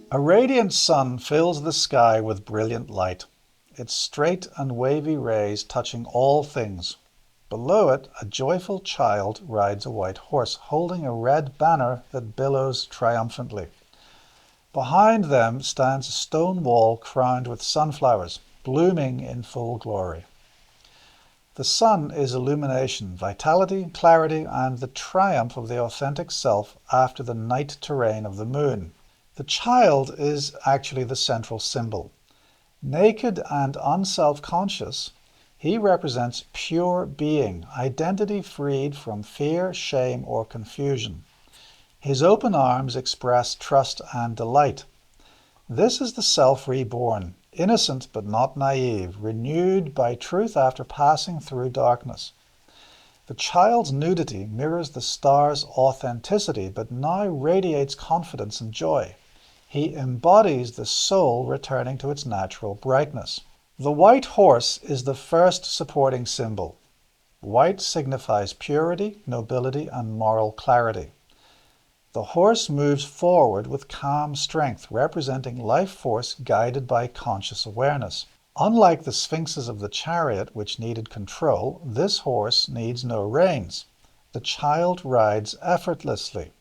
A radiant sun fills the sky with brilliant light, its straight and wavy rays touching all things. Below it, a joyful child rides a white horse, holding a red banner that billows triumphantly. Behind them stands a stone wall crowned with sunflowers, blooming in full glory. The sun is illumination, vitality, clarity, and the triumph of the authentic self after the night terrain of the moon. The child is actually the central symbol. Naked and unself-conscious, he represents pure being, identity freed from fear, shame, or confusion. His open arms express trust and delight. This is the self reborn, innocent but not naive, renewed by truth after passing through darkness. The child's nudity mirrors the star's authenticity, but now radiates confidence and joy. He embodies the soul returning to its natural brightness. The white horse is the first supporting symbol. White signifies purity, nobility, and moral clarity. The horse moves forward with calm strength, representing life force guided by conscious awareness. Unlike the sphinxes of the chariot, which needed control, this horse needs no reins. The child rides effortlessly.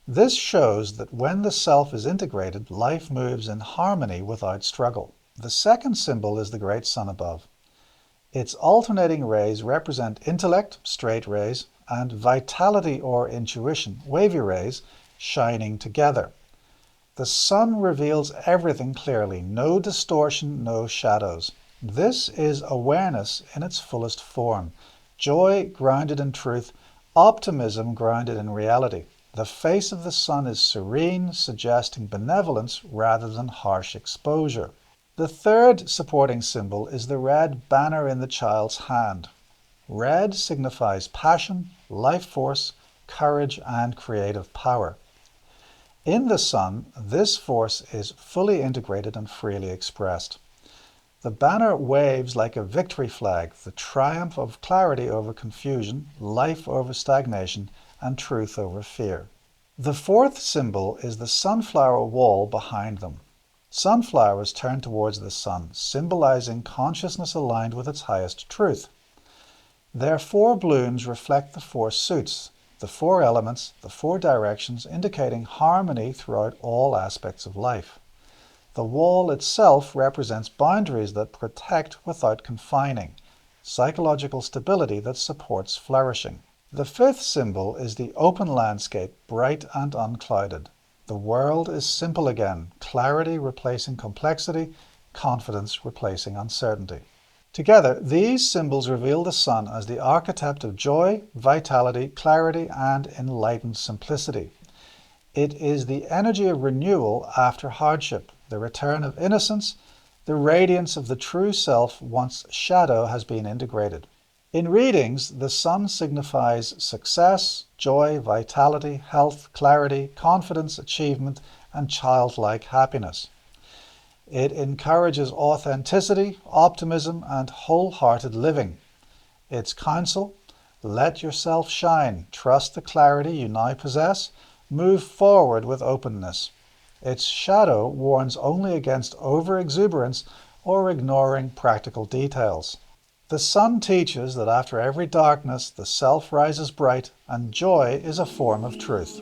This shows that when the self is integrated, life moves in harmony without struggle. The second symbol is the great sun above. Its alternating rays represent intellect, straight rays, and vitality or intuition, wavy rays, shining together. The sun reveals everything clearly, no distortion, no shadows. This is awareness in its fullest form, joy grounded in truth, optimism grounded in reality. The face of the sun is serene, suggesting benevolence rather than harsh exposure. The third supporting symbol is the red banner in the child's hand. Red signifies passion, life force, courage, and creative power. In the sun, this force is fully integrated and freely expressed. The banner waves like a victory flag, the triumph of clarity over confusion, life over stagnation, and truth over fear. The fourth symbol is the sunflower wall behind them. Sunflowers turn towards the sun, symbolizing consciousness aligned with its highest truth. Their four blooms reflect the four suits, the four elements, the four directions, indicating harmony throughout all aspects of life. The wall itself represents boundaries that protect without confining, psychological stability that supports flourishing. The fifth symbol is the open landscape, bright and unclouded. The world is simple again, clarity replacing complexity, confidence replacing uncertainty. Together, these symbols reveal the sun as the archetype of joy, vitality, clarity, and enlightened simplicity. It is the energy of renewal after hardship, the return of innocence, the radiance of the true self once shadow has been integrated. In readings, the sun signifies success, joy, vitality, health, clarity, confidence, achievement, and childlike happiness. It encourages authenticity, optimism, and wholehearted living. Its counsel: let yourself shine, trust the clarity you now possess, move forward with openness. Its shadow warns only against over-exuberance or ignoring practical details. The sun teaches that after every darkness, the self rises bright, and joy is a form of truth.